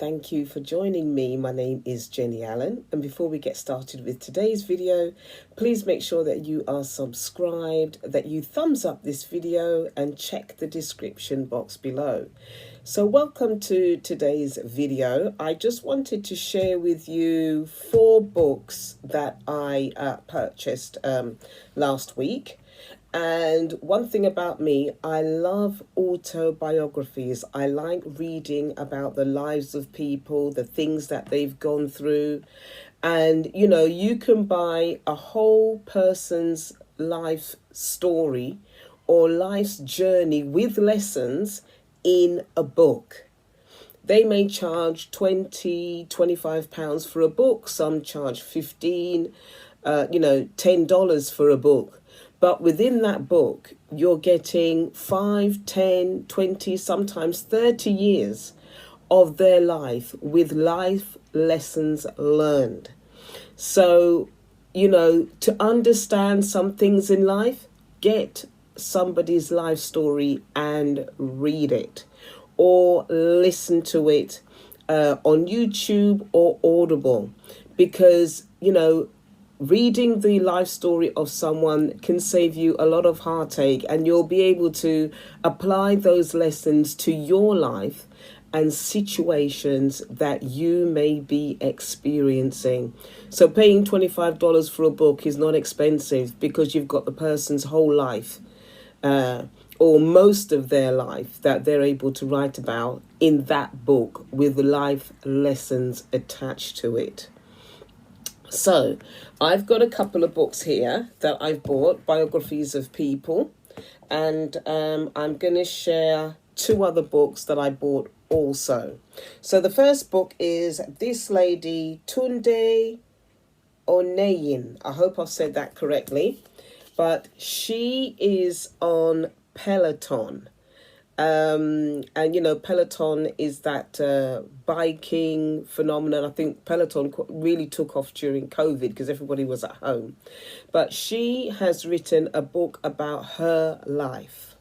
thank you for joining me. My name is Jenny Allen, and before we get started with today's video, please make sure that you are subscribed, that you thumbs up this video and check the description box below. So welcome to today's video. I just wanted to share with you 4 books that I purchased last week. And one thing about me, I love autobiographies. I like reading about the lives of people, the things that they've gone through. And, you know, you can buy a whole person's life story or life's journey with lessons in a book. They may charge £20-25 for a book. Some charge $15, $10 for a book. But within that book, you're getting 5, 10, 20, sometimes 30 years of their life with life lessons learned. So, to understand some things in life, get somebody's life story and read it or listen to it on YouTube or Audible, because, reading the life story of someone can save you a lot of heartache, and you'll be able to apply those lessons to your life and situations that you may be experiencing. So paying $25 for a book is not expensive, because you've got the person's whole life or most of their life that they're able to write about in that book with life lessons attached to it. So I've got a couple of books here that I've bought, biographies of people, and I'm going to share 2 other books that I bought also. So the first book is this lady, Tunde Oneyin. I hope I've said that correctly, but she is on Peloton. And Peloton is that biking phenomenon. I think Peloton really took off during COVID because everybody was at home. But she has written a book about her life.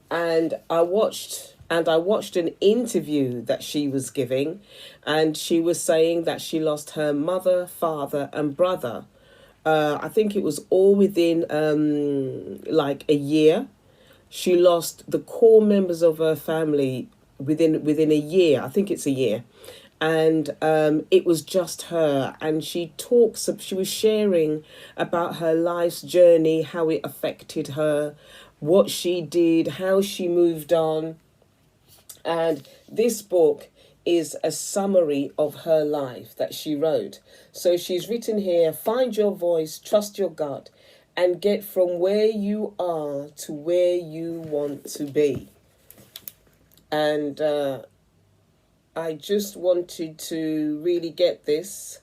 And I watched an interview that she was giving, and she was saying that she lost her mother, father, and brother. I think it was all within like a year. She lost the core members of her family within a year. I think it's a year. And it was just her. And she was sharing about her life's journey, how it affected her, what she did, how she moved on. And this book is a summary of her life that she wrote. So she's written here, find your voice, trust your gut, and get from where you are to where you want to be. And I just wanted to really get this.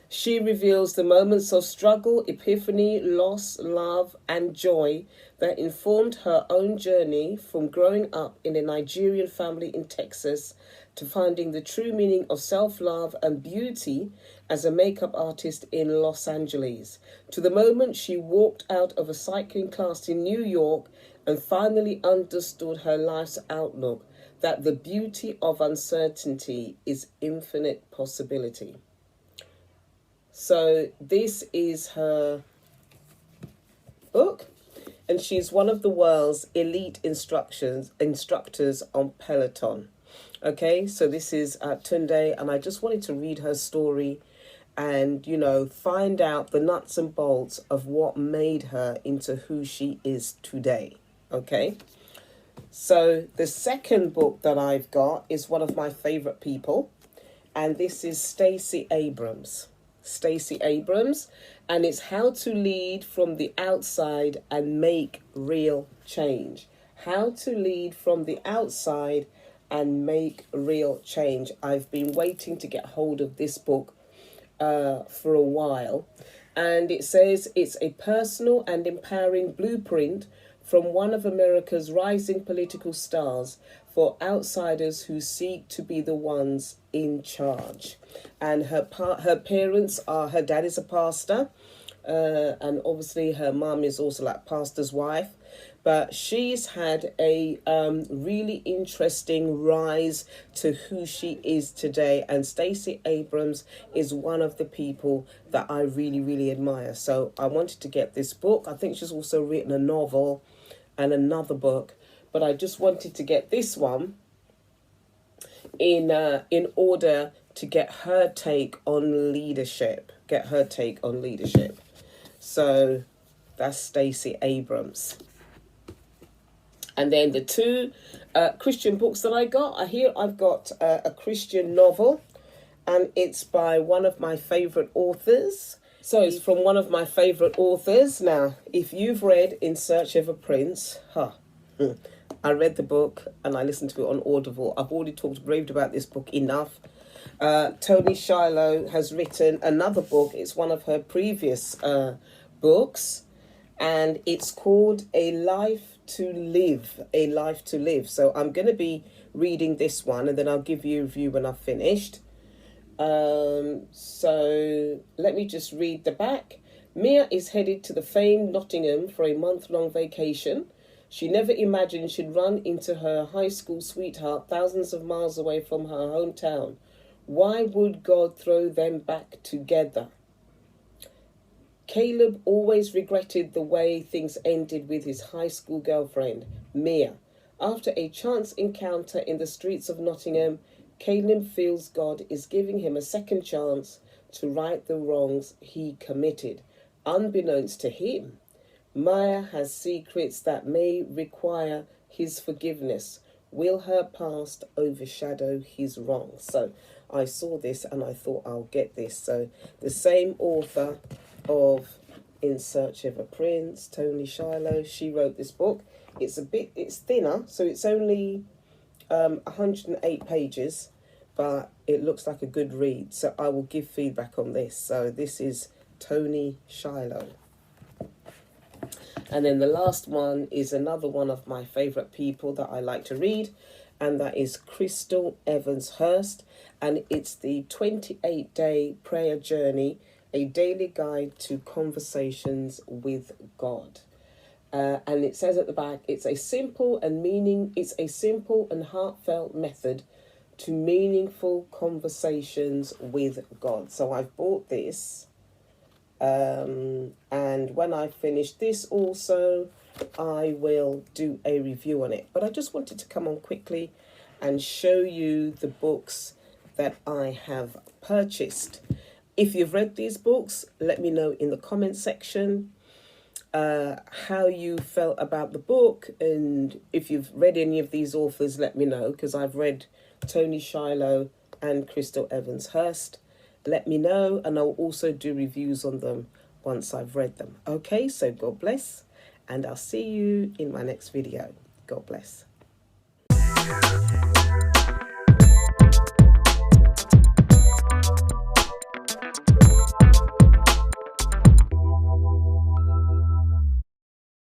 She reveals the moments of struggle, epiphany, loss, love, and joy that informed her own journey from growing up in a Nigerian family in Texas to finding the true meaning of self-love and beauty as a makeup artist in Los Angeles, to the moment she walked out of a cycling class in New York and finally understood her life's outlook, that the beauty of uncertainty is infinite possibility. So this is her book, and she's one of the world's elite instructors on Peloton. Okay, so this is Tunde, and I just wanted to read her story and, find out the nuts and bolts of what made her into who she is today. Okay, so the second book that I've got is one of my favorite people, and this is Stacy Abrams. Stacy Abrams, and it's How to Lead from the Outside and Make Real Change. How to Lead from the Outside and Make Real Change. I've been waiting to get hold of this book for a while, and it says it's a personal and empowering blueprint from one of America's rising political stars for outsiders who seek to be the ones in charge. And her parents are, her dad is a pastor, and obviously her mum is also like pastor's wife. but she's had a really interesting rise to who she is today. And Stacy Abrams is one of the people that I really, really admire. So I wanted to get this book. I think she's also written a novel and another book, but I just wanted to get this one in order to get her take on leadership. So that's Stacy Abrams. And then the two Christian books that I got are here. I've got a Christian novel, and it's by one of my favorite authors. So it's from one of my favorite authors. Now, if you've read In Search of a Prince, I read the book and I listened to it on Audible. I've already raved about this book enough. Tonishiloh has written another book. It's one of her previous books, and it's called A Life to Live. So I'm going to be reading this one, and then I'll give you a review when I've finished. So let me just read the back. Mia is headed to the famed Nottingham for a month-long vacation. She never imagined she'd run into her high school sweetheart thousands of miles away from her hometown. Why would God throw them back together? Caleb always regretted the way things ended with his high school girlfriend, Mia. After a chance encounter in the streets of Nottingham, Caleb feels God is giving him a second chance to right the wrongs he committed. Unbeknownst to him, Maya has secrets that may require his forgiveness. Will her past overshadow his wrongs? So I saw this and I thought I'll get this. So the same author of In Search of a Prince, Tonishiloh, she wrote this book. It's thinner, so it's only 108 pages, but it looks like a good read. So I will give feedback on this. So this is Tonishiloh. And then the last one is another one of my favourite people that I like to read, and that is Crystal Evans Hurst, and it's the 28-day prayer journey, a daily guide to conversations with God. And it says at the back, it's a simple and heartfelt method to meaningful conversations with God. So I've bought this. And when I finish this also, I will do a review on it. But I just wanted to come on quickly and show you the books that I have purchased. If you've read these books, let me know in the comment section how you felt about the book. And if you've read any of these authors, let me know, because I've read Tonishiloh and Crystal Evans Hurst. Let me know, and I'll also do reviews on them once I've read them. Okay, so God bless, and I'll see you in my next video. God bless.